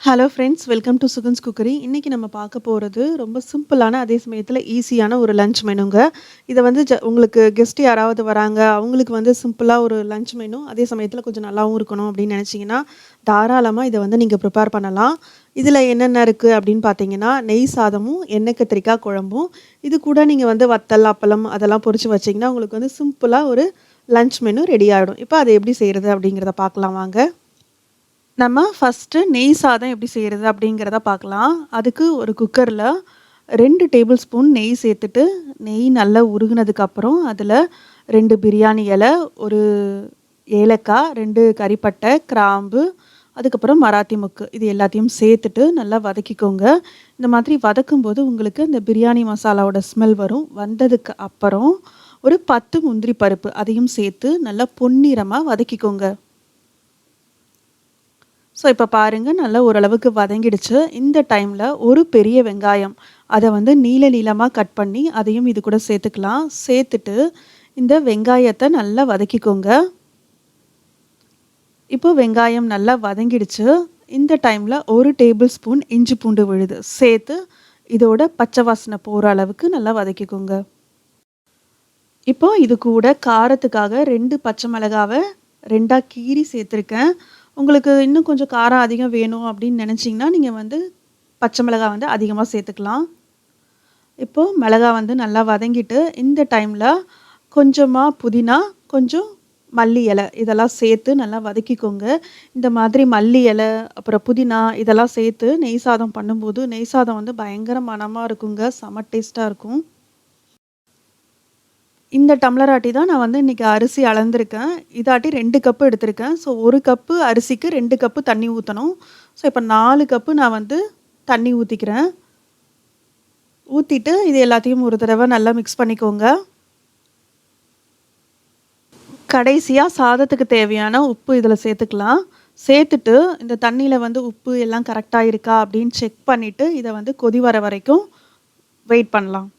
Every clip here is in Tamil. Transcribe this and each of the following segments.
Hello friends, welcome to Sugan's cookery. இன்றைக்கி நம்ம பார்க்க போகிறது ரொம்ப சிம்பிளான, அதே சமயத்தில் ஈஸியான ஒரு லஞ்ச் மெனுங்க. இதை வந்து உங்களுக்கு கெஸ்ட் யாராவது வராங்க, அவங்களுக்கு வந்து சிம்பிளாக ஒரு லஞ்ச் மெனு, அதே சமயத்தில் கொஞ்சம் நல்லாவும் இருக்கணும் அப்படின்னு நினச்சிங்கன்னா தாராளமாக இதை வந்து நீங்கள் ப்ரிப்பேர் பண்ணலாம். இதில் என்னென்ன இருக்குது அப்படின்னு பார்த்தீங்கன்னா, நெய் சாதமும் எண்ணெய் கத்திரிக்காய் குழம்பும். இது கூட நீங்கள் வந்து வத்தல், அப்பளம் அதெல்லாம் பொரித்து வச்சிங்கன்னா உங்களுக்கு வந்து சிம்பிளாக ஒரு லஞ்ச் மெனு ரெடி ஆகிடும். இப்போ அதை எப்படி செய்கிறது அப்படிங்கிறத பார்க்கலாம் வாங்க. நம்ம ஃபஸ்ட்டு நெய் சாதம் எப்படி செய்கிறது அப்படிங்கிறத பார்க்கலாம். அதுக்கு ஒரு குக்கரில் 2 டேபிள் ஸ்பூன் நெய் சேர்த்துட்டு, நெய் நல்லா உருகுனதுக்கப்புறம் அதில் 2 பிரியாணி இலை, ஒரு ஏலக்காய், 2 கறிப்பட்டை, கிராம்பு, அதுக்கப்புறம் மராத்தி மொக்கு இது எல்லாத்தையும் சேர்த்துட்டு நல்லா வதக்கிக்கோங்க. இந்த மாதிரி வதக்கும்போது உங்களுக்கு இந்த பிரியாணி மசாலாவோட ஸ்மெல் வரும். வந்ததுக்கு அப்புறம் ஒரு 10 முந்திரி பருப்பு அதையும் சேர்த்து நல்லா பொன்னிறமாக வதக்கிக்கோங்க. ஸோ இப்போ பாருங்கள், நல்லா ஓரளவுக்கு வதங்கிடுச்சு. இந்த டைமில் ஒரு பெரிய வெங்காயம் அதை வந்து நீள நீளமாக கட் பண்ணி அதையும் இது கூட சேர்த்துக்கலாம். சேர்த்துட்டு இந்த வெங்காயத்தை நல்லா வதக்கிக்கோங்க. இப்போ வெங்காயம் நல்லா வதங்கிடுச்சு. இந்த டைமில் ஒரு டேபிள் ஸ்பூன் இஞ்சி பூண்டு விழுது சேர்த்து இதோட பச்சை வாசனை போகிற அளவுக்கு நல்லா வதக்கிக்கோங்க. இப்போ இது கூட காரத்துக்காக 2 பச்சை மிளகாவை 2ஆக கீறி சேர்த்துருக்கேன். உங்களுக்கு இன்னும் கொஞ்சம் காரம் அதிகம் வேணும் அப்படின்னு நினச்சிங்கன்னா நீங்கள் வந்து பச்சை மிளகாய் வந்து அதிகமாக சேர்த்துக்கலாம். இப்போது மிளகாய் வந்து நல்லா வதங்கிட்டு இந்த டைமில் கொஞ்சமாக புதினா, கொஞ்சம் மல்லி இலை இதெல்லாம் சேர்த்து நல்லா வதக்கிக்கோங்க. இந்த மாதிரி மல்லி இலை, அப்புறம் புதினா இதெல்லாம் சேர்த்து நெய் சாதம் பண்ணும்போது நெய் சாதம் வந்து பயங்கர மணமாக இருக்குங்க. செம டேஸ்ட்டாக இருக்கும். இந்த டம்ளர் ஆட்டி தான் நான் வந்து இன்றைக்கி அரிசி அளந்திருக்கேன். இதாட்டி 2 கப்பு எடுத்திருக்கேன். ஸோ 1 கப்பு அரிசிக்கு 2 கப்பு தண்ணி ஊற்றணும். ஸோ இப்போ 4 கப்பு நான் வந்து தண்ணி ஊற்றிக்கிறேன். ஊற்றிட்டு இது எல்லாத்தையும் ஒரு தடவை நல்லா மிக்ஸ் பண்ணிக்கோங்க. கடைசியாக சாதத்துக்கு தேவையான உப்பு இதில் சேர்த்துக்கலாம். சேர்த்துட்டு இந்த தண்ணியில் வந்து உப்பு எல்லாம் கரெக்டாக இருக்கா அப்படின்னு செக் பண்ணிவிட்டு இதை வந்து கொதி வர வரைக்கும் வெயிட் பண்ணலாம்.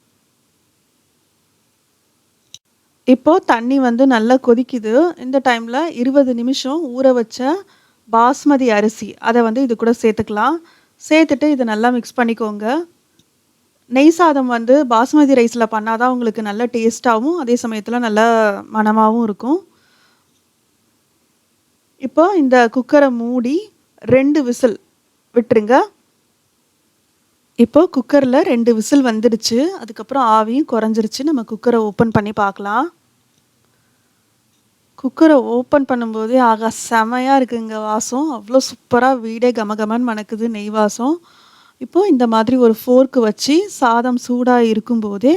இப்போது தண்ணி வந்து நல்லா கொதிக்குது. இந்த டைமில் 20 நிமிஷம் ஊற வச்ச பாஸ்மதி அரிசி அதை வந்து இது கூட சேர்த்துக்கலாம். சேர்த்துட்டு இதை நல்லா மிக்ஸ் பண்ணிக்கோங்க. நெய் சாதம் வந்து பாஸ்மதி ரைஸில் பண்ணால் தான் உங்களுக்கு நல்ல டேஸ்ட்டாகவும் அதே சமயத்தில் நல்ல மணமாகவும் இருக்கும். இப்போ இந்த குக்கரை மூடி 2 விசில் விட்டுருங்க. இப்போது குக்கரில் 2 விசில் வந்துடுச்சு. அதுக்கப்புறம் ஆவியும் குறைஞ்சிருச்சு. நம்ம குக்கரை ஓப்பன் பண்ணி பார்க்கலாம். குக்கரை ஓப்பன் பண்ணும்போதே ஆகா செமையாக இருக்குங்க வாசம். அவ்வளோ சூப்பராக வீடே கமகமன்னு மணக்குது நெய் வாசம். இப்போது இந்த மாதிரி ஒரு ஃபோர்க்கு வச்சு சாதம் சூடாக இருக்கும்போதே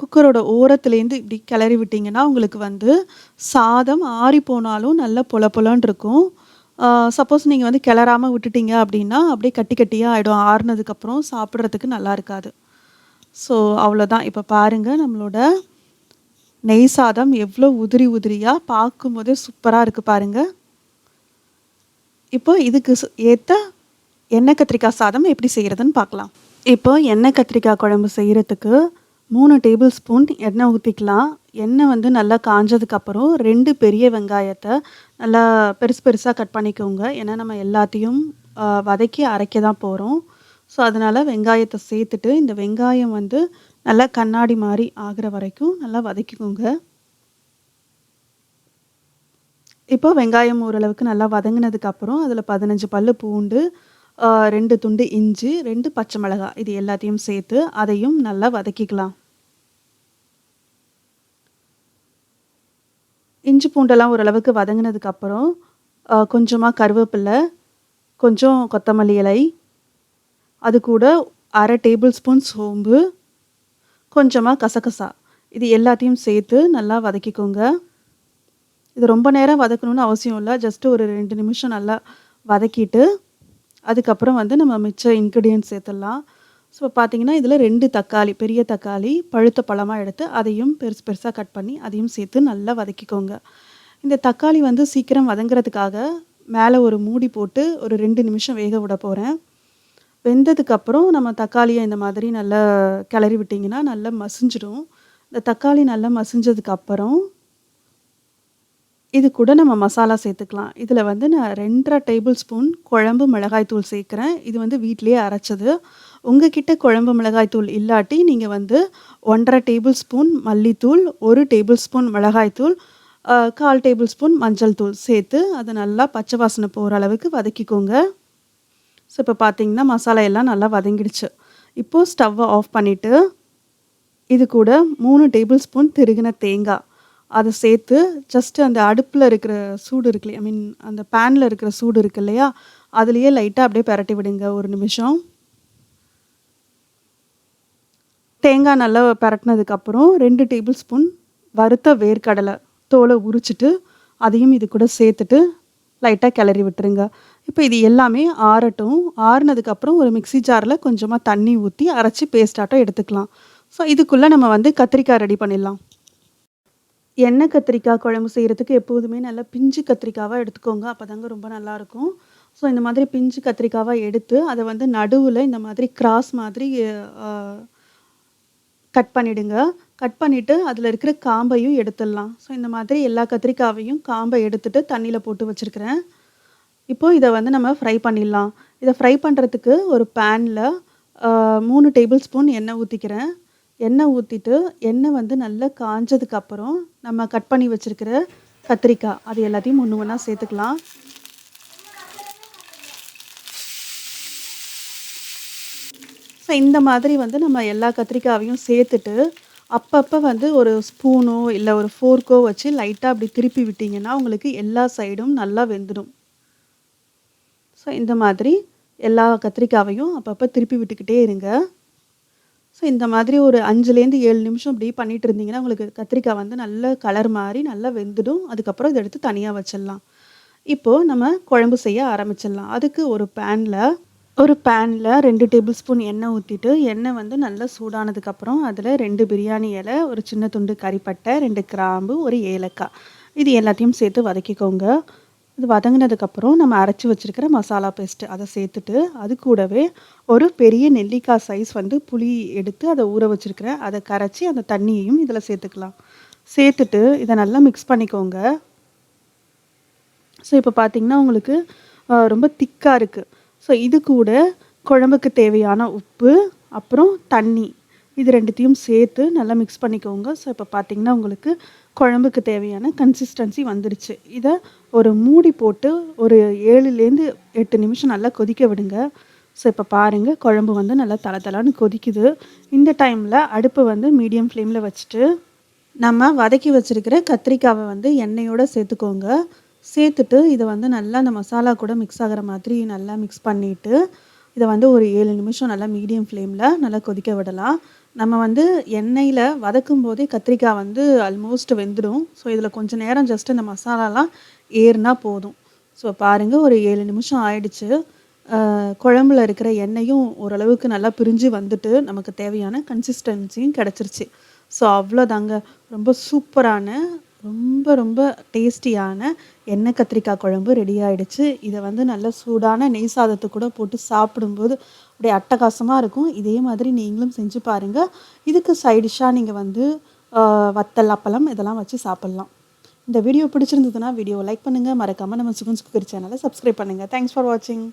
குக்கரோட ஓரத்துலேருந்து இப்படி கிளறி விட்டிங்கன்னா உங்களுக்கு வந்து சாதம் ஆறி போனாலும் நல்லா பொல பொலன்னு இருக்கும். சப்போஸ் நீங்கள் வந்து கிளறாமல் விட்டுட்டீங்க அப்படின்னா அப்படியே கட்டி கட்டியாக ஆகிடும். ஆறுனதுக்கப்புறம் சாப்பிட்றதுக்கு நல்லா இருக்காது. ஸோ அவ்வளோதான். இப்போ பாருங்கள், நம்மளோட நெய் சாதம் எவ்வளோ உதிரி உதிரியாக பார்க்கும்போதே சூப்பராக இருக்குது பாருங்கள். இப்போ இதுக்கு ஏற்ற எண்ணெய் கத்திரிக்காய் சாதம் எப்படி செய்கிறதுன்னு பார்க்கலாம். இப்போ எண்ணெய் கத்திரிக்காய் குழம்பு செய்கிறதுக்கு 3 டேபிள் ஸ்பூன் எண்ணெய் ஊற்றிக்கலாம். எண்ணெய் வந்து நல்லா காஞ்சதுக்கப்புறம் 2 பெரிய வெங்காயத்தை நல்லா பெருசு பெருசாக கட் பண்ணிக்கோங்க. ஏன்னா நம்ம எல்லாத்தையும் வதக்கி அரைக்க தான் போகிறோம். ஸோ அதனால் வெங்காயத்தை சேர்த்துட்டு இந்த வெங்காயம் வந்து நல்லா கண்ணாடி மாதிரி ஆகிற வரைக்கும் நல்லா வதக்கிக்கோங்க. இப்போ வெங்காயம் ஓரளவுக்கு நல்லா வதங்கினதுக்கப்புறம் அதில் 15 பல்லு பூண்டு, 2 துண்டு இஞ்சி, 2 பச்சை மிளகாய் இது எல்லாத்தையும் சேர்த்து அதையும் நல்லா வதக்கிக்கலாம். இஞ்சி பூண்டெல்லாம் ஓரளவுக்கு வதங்கினதுக்கப்புறம் கொஞ்சமாக கருவேப்பிலை, கொஞ்சம் கொத்தமல்லி இலை, அது கூட 1/2 டேபிள் ஸ்பூன் சோம்பு, கொஞ்சமாக கசகசா இது எல்லாத்தையும் சேர்த்து நல்லா வதக்கிக்கோங்க. இது ரொம்ப நேரம் வதக்கணும்னு அவசியம் இல்லை. ஜஸ்ட்டு ஒரு 2 நிமிஷம் நல்லா வதக்கிட்டு அதுக்கப்புறம் வந்து நம்ம மிச்ச இன்க்ரீடியன்ட்ஸ் சேர்த்துடலாம். ஸோ பார்த்தீங்கன்னா இதில் 2 தக்காளி, பெரிய தக்காளி பழுத்த பழமாக எடுத்து அதையும் பெருசு பெருசாக கட் பண்ணி அதையும் சேர்த்து நல்லா வதக்கிக்கோங்க. இந்த தக்காளி வந்து சீக்கிரம் வதங்குறதுக்காக மேலே ஒரு மூடி போட்டு ஒரு 2 நிமிஷம் வேக விட போகிறேன். வெந்ததுக்கப்புறம் நம்ம தக்காளியை இந்த மாதிரி நல்லா கிளறி விட்டிங்கன்னா நல்லா மசிஞ்சிடும். இந்த தக்காளி நல்லா மசிஞ்சதுக்கப்புறம் இது கூட நம்ம மசாலா சேர்த்துக்கலாம். இதில வந்து நான் 2 1/2 டேபிள் ஸ்பூன் குழம்பு மிளகாய் தூள் சேர்க்கிறேன். இது வந்து வீட்லயே அரைச்சது. உங்ககிட்ட குழம்பு மிளகாய் தூள் இல்லாட்டி, நீங்க வந்து 1 1/2 டேபிள் ஸ்பூன் மல்லித்தூள், 1 டேபிள் ஸ்பூன் மிளகாய் தூள், 1/4 டேபிள் ஸ்பூன் மஞ்சள் தூள் சேர்த்து, அத நல்லா பச்சை வாசனை போற அளவுக்கு வதக்கிக்கோங்க. ஸோ, இப்போ பார்த்தீங்கன்னா, மசாலா எல்லாம் நல்லா வதங்கிடுச்சு. இப்போ ஸ்டவ்வ ஆஃப் பண்ணிட்டு, இது கூட 3 டேபிள் ஸ்பூன் திருகுன தேங்காய். அத சேர்த்து ஜஸ்ட் அந்த அடுப்புல இருக்கிற சூடு இருக்கு இல்லையா, ஐ மீன் அந்த பேன்ல இருக்கிற சூடு இருக்கு இல்லையா, அதிலேயே லைட்டா அப்படியே பெரட்டி விடுங்க 1 நிமிஷம். தேங்காய் நல்லா பெரட்டினதுக்கப்புறம் 2 டேபிள் ஸ்பூன் வறுத்த வேர்க்கடலை தோலை உரிச்சிட்டு, அதையும் இது கூட சேர்த்துட்டு லைட்டா கிளறி விட்டுருங்க. இப்போ இது எல்லாமே ஆறட்டும். ஆறுனதுக்கப்புறம் ஒரு மிக்ஸி ஜாரில் கொஞ்சமாக தண்ணி ஊற்றி அரைச்சி பேஸ்டாட்டம் எடுத்துக்கலாம். ஸோ இதுக்குள்ளே நம்ம வந்து கத்திரிக்காய் ரெடி பண்ணிடலாம். எண்ணெய் கத்திரிக்காய் குழம்பு செய்கிறதுக்கு எப்போதுமே நல்லா பிஞ்சு கத்திரிக்காவாக எடுத்துக்கோங்க. அப்போ தாங்க ரொம்ப நல்லாயிருக்கும். ஸோ இந்த மாதிரி பிஞ்சு கத்திரிக்காவாக எடுத்து அதை வந்து நடுவில் இந்த மாதிரி கிராஸ் மாதிரி கட் பண்ணிவிடுங்க. கட் பண்ணிவிட்டு அதில் இருக்கிற காம்பையும் எடுத்துடலாம். ஸோ இந்த மாதிரி எல்லா கத்திரிக்காவையும் காம்பை எடுத்துட்டு தண்ணியில் போட்டு வச்சுருக்கிறேன். இப்போ இதை வந்து நம்ம ஃப்ரை பண்ணிடலாம். இதை ஃப்ரை பண்ணுறதுக்கு ஒரு பேனில் 3 டேபிள் ஸ்பூன் எண்ணெய் ஊற்றிக்கிறேன். எண்ணெய் ஊற்றிட்டு எண்ணெய் வந்து நல்லா காஞ்சதுக்கப்புறம் நம்ம கட் பண்ணி வச்சுருக்கிற கத்திரிக்காய் அது எல்லாத்தையும் ஒன்று ஒன்றா சேர்த்துக்கலாம். ஸோ இந்த மாதிரி வந்து நம்ம எல்லா கத்திரிக்காயையும் சேர்த்துட்டு அப்பப்போ வந்து ஒரு ஸ்பூனோ இல்லை ஒரு ஃபோர்க்கோ வச்சு லைட்டாக அப்படி திருப்பி விட்டிங்கன்னா உங்களுக்கு எல்லா சைடும் நல்லா வெந்துடும். ஸோ இந்த மாதிரி எல்லா கத்திரிக்காயையும் அப்பப்போ திருப்பி விட்டுக்கிட்டே இருங்க. ஸோ இந்த மாதிரி ஒரு 5லேருந்து 7 நிமிஷம் இப்படி பண்ணிட்டு இருந்தீங்கன்னா உங்களுக்கு கத்திரிக்காய் வந்து நல்ல கலர் மாறி நல்லா வெந்துடும். அதுக்கப்புறம் இதை எடுத்து தனியாக வச்சிடலாம். இப்போது நம்ம குழம்பு செய்ய ஆரம்பிச்சிடலாம். அதுக்கு ஒரு பேனில் 2 டேபிள் ஸ்பூன் எண்ணெய் ஊற்றிட்டு எண்ணெய் வந்து நல்லா சூடானதுக்கப்புறம் அதில் 2 பிரியாணி இலை, ஒரு சின்ன துண்டு கறிப்பட்டை, 2 கிராம்பு, ஒரு ஏலக்காய் இது எல்லாத்தையும் சேர்த்து வதக்கிக்கோங்க. இது வதங்கினதுக்கப்புறம் நம்ம அரைச்சி வச்சுருக்கிற மசாலா பேஸ்ட்டு அதை சேர்த்துட்டு அது கூடவே ஒரு பெரிய நெல்லிக்காய் சைஸ் வந்து புளி எடுத்து அதை ஊற வச்சுருக்கிறேன். அதை கரைச்சி அந்த தண்ணியையும் இதில் சேர்த்துக்கலாம். சேர்த்துட்டு இதை நல்லா மிக்ஸ் பண்ணிக்கோங்க. ஸோ இப்போ பார்த்திங்கன்னா உங்களுக்கு ரொம்ப திக்காக இருக்குது. ஸோ இது கூட குழம்புக்கு தேவையான உப்பு அப்புறம் தண்ணி இது 2த்தையும் சேர்த்து நல்லா மிக்ஸ் பண்ணிக்கோங்க. ஸோ இப்போ பார்த்திங்கன்னா உங்களுக்கு குழம்புக்கு தேவையான கன்சிஸ்டன்சி வந்துடுச்சு. இதை ஒரு மூடி போட்டு ஒரு 7லேருந்து 8 நிமிஷம் நல்லா கொதிக்க விடுங்க. ஸோ இப்போ பாருங்கள் குழம்பு வந்து நல்லா தளதளன்னு கொதிக்குது. இந்த டைமில் அடுப்பு வந்து மீடியம் ஃப்ளேமில் வச்சுட்டு நம்ம வதக்கி வச்சுருக்கிற கத்திரிக்காவை வந்து எண்ணெயோடு சேர்த்துக்கோங்க. சேர்த்துட்டு இதை வந்து நல்லா அந்த மசாலா கூட மிக்ஸ் ஆகிற மாதிரி நல்லா மிக்ஸ் பண்ணிவிட்டு இதை வந்து ஒரு 7 நிமிஷம் நல்லா மீடியம் ஃப்ளேமில் நல்லா கொதிக்க விடலாம். நம்ம வந்து எண்ணெயில் வதக்கும் போதே கத்திரிக்காய் வந்து ஆல்மோஸ்ட் வெந்துடும். ஸோ இதில் கொஞ்சம் நேரம் ஜஸ்ட் இந்த மசாலாலாம் ஏறுனா போதும். ஸோ பாருங்கள் ஒரு 7 நிமிஷம் ஆயிடுச்சு. குழம்புல இருக்கிற எண்ணெயும் ஓரளவுக்கு நல்லா பிரிஞ்சு வந்துட்டு நமக்கு தேவையான கன்சிஸ்டன்சியும் கிடச்சிருச்சு. ஸோ அவ்வளோதாங்க. ரொம்ப சூப்பரான ரொம்ப ரொம்ப டேஸ்டியான எண்ணெய் கத்திரிக்காய் குழம்பு ரெடி ஆகிடுச்சு. இதை வந்து நல்ல சூடான நெய் சாதத்தை கூட போட்டு சாப்பிடும்போது அப்படியே அட்டகாசமாக இருக்கும். இதே மாதிரி நீங்களும் செஞ்சு பாருங்கள். இதுக்கு சைடிஷ்ஷாக நீங்கள் வந்து வத்தல், அப்பளம் இதெல்லாம் வச்சு சாப்பிட்லாம். இந்த வீடியோ பிடிச்சிருந்ததுன்னா வீடியோவை லைக் பண்ணுங்கள். மறக்காமல் நம்ம சுகன்ஸ் குக்கரி சேனலை சப்ஸ்கிரைப் பண்ணுங்கள். தேங்க்ஸ் ஃபார் வாட்சிங்.